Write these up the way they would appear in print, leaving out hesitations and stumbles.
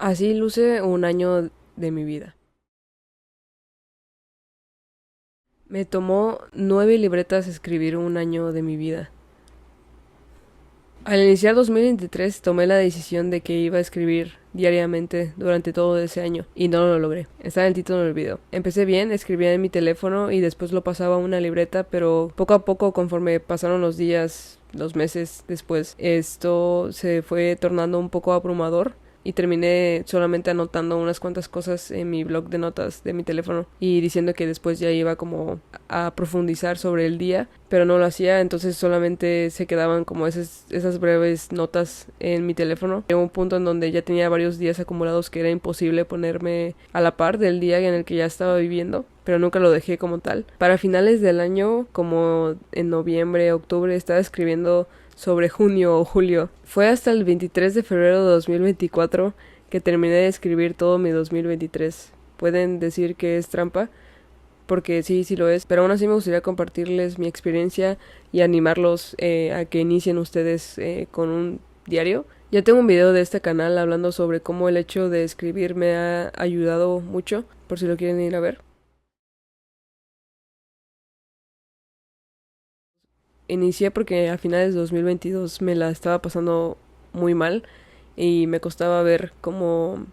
Así luce un año de mi vida. Me tomó 9 libretas escribir un año de mi vida. Al iniciar 2023 tomé la decisión de que iba a escribir diariamente durante todo ese año y no lo logré. Está en el título del video. Empecé bien, escribía en mi teléfono y después lo pasaba a una libreta, pero poco a poco conforme pasaron los días, los meses después, esto se fue tornando un poco abrumador y terminé solamente anotando unas cuantas cosas en mi blog de notas de mi teléfono y diciendo que después ya iba como a profundizar sobre el día, pero no lo hacía, entonces solamente se quedaban como esas breves notas en mi teléfono. Llegó un punto en donde ya tenía varios días acumulados que era imposible ponerme a la par del día en el que ya estaba viviendo, pero nunca lo dejé como tal. Para finales del año, como en noviembre, octubre, estaba escribiendo sobre junio o julio. Fue hasta el 23 de febrero de 2024 que terminé de escribir todo mi 2023. Pueden decir que es trampa, porque sí lo es, pero aún así me gustaría compartirles mi experiencia y animarlos a que inicien ustedes con un diario. Ya tengo un video de este canal hablando sobre cómo el hecho de escribir me ha ayudado mucho, por si lo quieren ir a ver. Inicié porque a finales de 2022 me la estaba pasando muy mal y me costaba ver como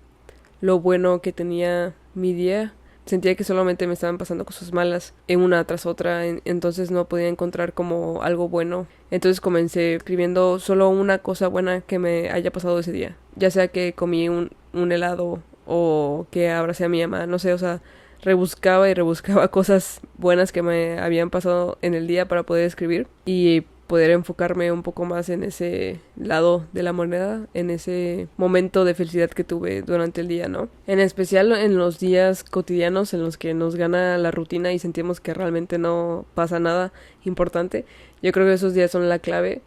lo bueno que tenía mi día. Sentía que solamente me estaban pasando cosas malas en una tras otra, entonces no podía encontrar como algo bueno. Entonces comencé escribiendo solo una cosa buena que me haya pasado ese día. Ya sea que comí un helado o que abracé a mi mamá, no sé, o sea, rebuscaba y rebuscaba cosas buenas que me habían pasado en el día para poder escribir y poder enfocarme un poco más en ese lado de la moneda, en ese momento de felicidad que tuve durante el día, ¿no? En especial en los días cotidianos en los que nos gana la rutina y sentimos que realmente no pasa nada importante. Yo creo que esos días son la clave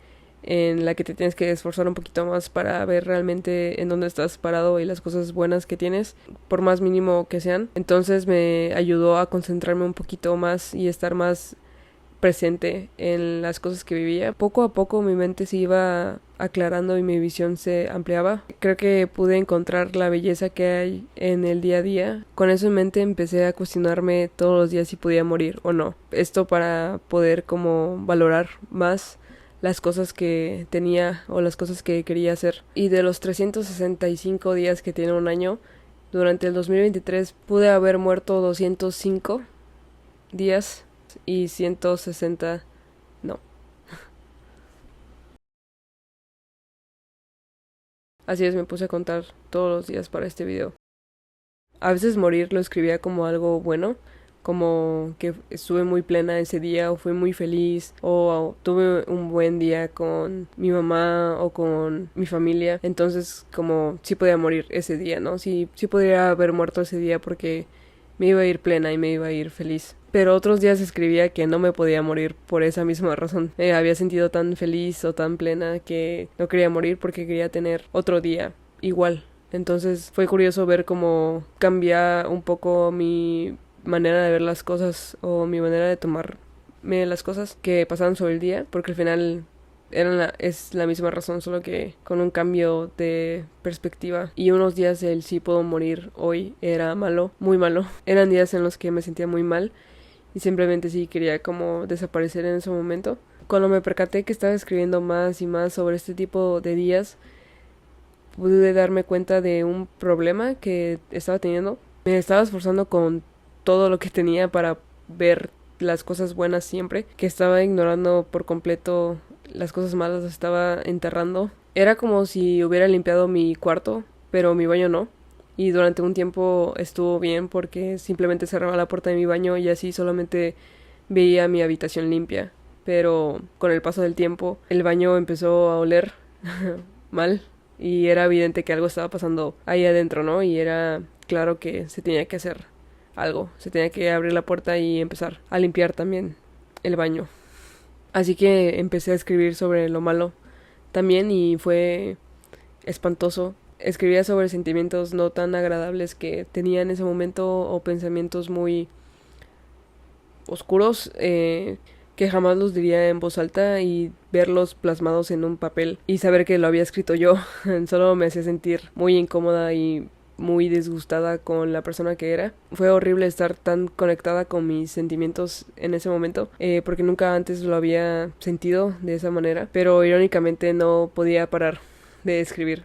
en la que te tienes que esforzar un poquito más para ver realmente en dónde estás parado y las cosas buenas que tienes, por más mínimo que sean. Entonces me ayudó a concentrarme un poquito más y estar más presente en las cosas que vivía. Poco a poco mi mente se iba aclarando y mi visión se ampliaba. Creo que pude encontrar la belleza que hay en el día a día. Con eso en mente empecé a cuestionarme todos los días si podía morir o no. Esto para poder como valorar más las cosas que tenía o las cosas que quería hacer. Y de los 365 días que tiene un año, durante el 2023 pude haber muerto 205 días y 160 no. Así es, me puse a contar todos los días para este video. A veces morir lo escribía como algo bueno, como que estuve muy plena ese día o fui muy feliz o tuve un buen día con mi mamá o con mi familia. Entonces como sí podía morir ese día, ¿no? Sí podría haber muerto ese día porque me iba a ir plena y me iba a ir feliz. Pero otros días escribía que no me podía morir por esa misma razón. Me había sentido tan feliz o tan plena que no quería morir porque quería tener otro día igual. Entonces fue curioso ver cómo cambia un poco mi manera de ver las cosas o mi manera de tomarme las cosas que pasaban sobre el día, porque al final es la misma razón, solo que con un cambio de perspectiva. Y unos días el sí puedo morir hoy era malo, muy malo. Eran días en los que me sentía muy mal y simplemente sí quería como desaparecer en ese momento. Cuando me percaté que estaba escribiendo más y más sobre este tipo de días, pude darme cuenta de un problema que estaba teniendo. Me estaba esforzando con todo lo que tenía para ver las cosas buenas siempre, que estaba ignorando por completo las cosas malas, las estaba enterrando. Era como si hubiera limpiado mi cuarto, pero mi baño no. Y durante un tiempo estuvo bien porque simplemente cerraba la puerta de mi baño y así solamente veía mi habitación limpia. Pero con el paso del tiempo el baño empezó a oler mal y era evidente que algo estaba pasando ahí adentro, ¿no? Y era claro que se tenía que hacer algo, se tenía que abrir la puerta y empezar a limpiar también el baño. Así que empecé a escribir sobre lo malo también y fue espantoso. Escribía sobre sentimientos no tan agradables que tenía en ese momento o pensamientos muy oscuros, que jamás los diría en voz alta, y verlos plasmados en un papel y saber que lo había escrito yo solo me hacía sentir muy incómoda y muy disgustada con la persona que era. Fue horrible estar tan conectada con mis sentimientos en ese momento, porque nunca antes lo había sentido de esa manera, pero irónicamente no podía parar de escribir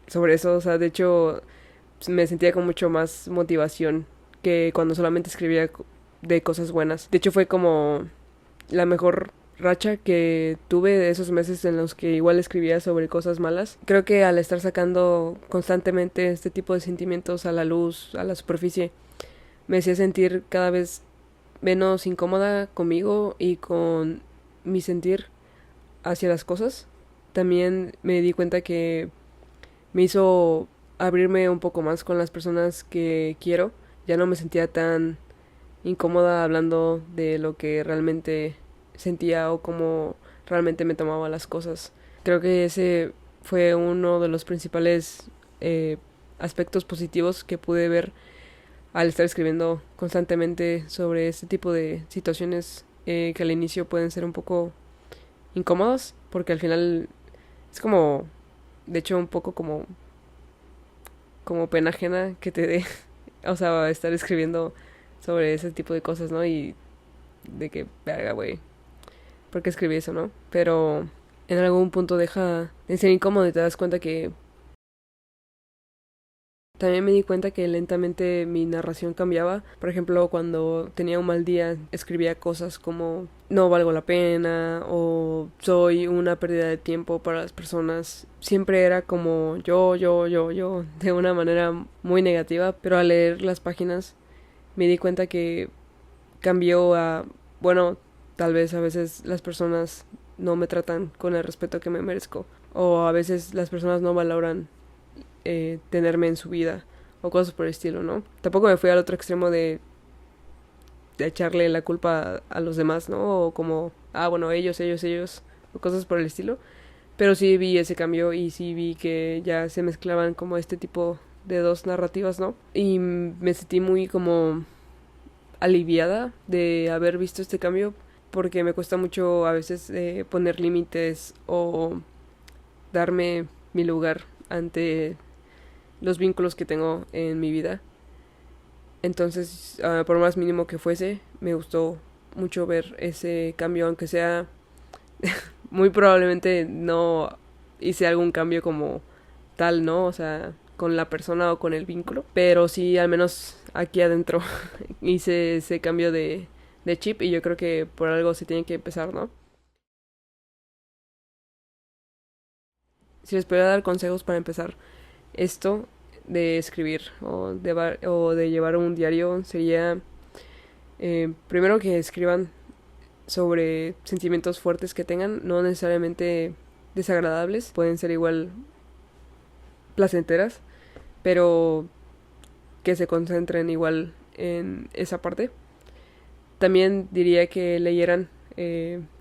sobre eso. O sea, de hecho me sentía con mucho más motivación que cuando solamente escribía de cosas buenas. De hecho fue como la mejor racha que tuve de esos meses en los que igual escribía sobre cosas malas. Creo que al estar sacando constantemente este tipo de sentimientos a la luz, a la superficie, me hacía sentir cada vez menos incómoda conmigo y con mi sentir hacia las cosas. También me di cuenta que me hizo abrirme un poco más con las personas que quiero. Ya no me sentía tan incómoda hablando de lo que realmente sentía o cómo realmente me tomaba las cosas. Creo que ese fue uno de los principales aspectos positivos que pude ver al estar escribiendo constantemente sobre este tipo de situaciones que al inicio pueden ser un poco incómodas, porque al final es como, de hecho, un poco como pena ajena que te dé, o sea, estar escribiendo sobre ese tipo de cosas, ¿no? Y de que, verga, güey, ¿por qué escribí eso, no? Pero en algún punto deja de ser incómodo y te das cuenta que... También me di cuenta que lentamente mi narración cambiaba. Por ejemplo, cuando tenía un mal día, escribía cosas como no valgo la pena o soy una pérdida de tiempo para las personas. Siempre era como yo, de una manera muy negativa, pero al leer las páginas me di cuenta que cambió a, bueno, tal vez a veces las personas no me tratan con el respeto que me merezco, o a veces las personas no valoran tenerme en su vida o cosas por el estilo, ¿no? Tampoco me fui al otro extremo de echarle la culpa a los demás, ¿no? O como, bueno, ellos, o cosas por el estilo. Pero sí vi ese cambio y sí vi que ya se mezclaban como este tipo de dos narrativas, ¿no? Y me sentí muy como aliviada de haber visto este cambio, porque me cuesta mucho a veces poner límites o darme mi lugar ante los vínculos que tengo en mi vida. Entonces, por más mínimo que fuese, me gustó mucho ver ese cambio, aunque sea muy probablemente no hice algún cambio como tal, ¿no? O sea, con la persona o con el vínculo, pero sí al menos aquí adentro hice ese cambio de chip, y yo creo que por algo se tiene que empezar, ¿no? Si les pudiera dar consejos para empezar esto de escribir o de llevar un diario, sería primero que escriban sobre sentimientos fuertes que tengan, no necesariamente desagradables, pueden ser igual placenteras, pero que se concentren igual en esa parte. También diría que leyeran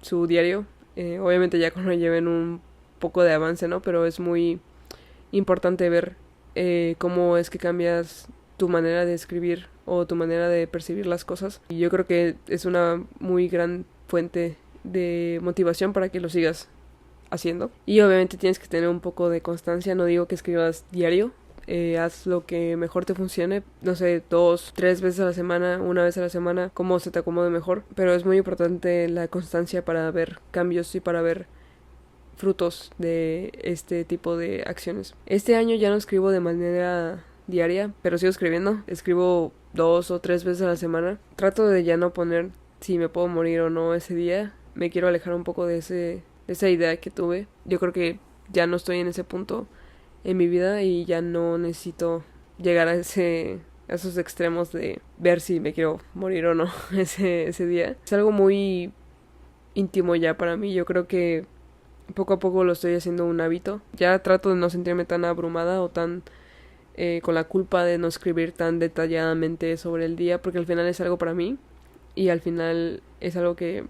su diario, obviamente ya cuando lleven un poco de avance, ¿no? Pero es muy importante ver cómo es que cambias tu manera de escribir o tu manera de percibir las cosas. Y yo creo que es una muy gran fuente de motivación para que lo sigas haciendo. Y obviamente tienes que tener un poco de constancia, no digo que escribas diario. Haz lo que mejor te funcione, no sé, 2, 3 veces a la semana, una vez a la semana, como se te acomode mejor. Pero es muy importante la constancia para ver cambios y para ver frutos de este tipo de acciones. Este año ya no escribo de manera diaria, pero sigo escribiendo. Escribo 2 o 3 veces a la semana. Trato de ya no poner si me puedo morir o no ese día. Me quiero alejar un poco de esa idea que tuve. Yo creo que ya no estoy en ese punto en mi vida y ya no necesito llegar a esos extremos de ver si me quiero morir o no ese día. Es algo muy íntimo ya para mí. Yo creo que poco a poco lo estoy haciendo un hábito. Ya trato de no sentirme tan abrumada o tan con la culpa de no escribir tan detalladamente sobre el día, porque al final es algo para mí y al final es algo que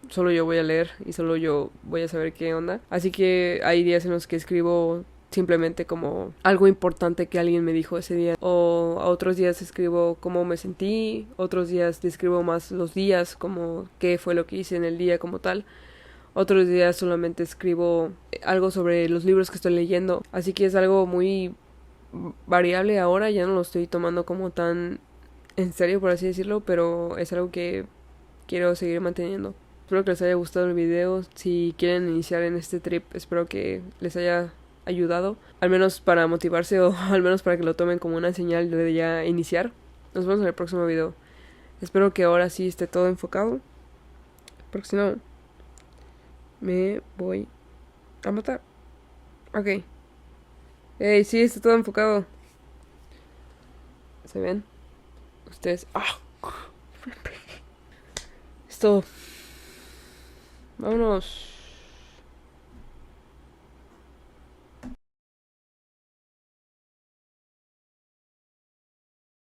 solo yo voy a leer y solo yo voy a saber qué onda. Así que hay días en los que escribo simplemente como algo importante que alguien me dijo ese día. O a otros días escribo cómo me sentí, otros días describo más los días, como qué fue lo que hice en el día como tal. Otros días solamente escribo algo sobre los libros que estoy leyendo. Así que es algo muy variable ahora, ya no lo estoy tomando como tan en serio, por así decirlo, pero es algo que quiero seguir manteniendo. Espero que les haya gustado el video. Si quieren iniciar en este trip, espero que les haya ayudado, al menos para motivarse o al menos para que lo tomen como una señal de ya iniciar. Nos vemos en el próximo video. Espero que ahora sí esté todo enfocado, porque si no me voy a matar. Ok. Hey, sí, está todo enfocado. ¿Se ven? Ustedes. ¡Ah! Esto. Vámonos.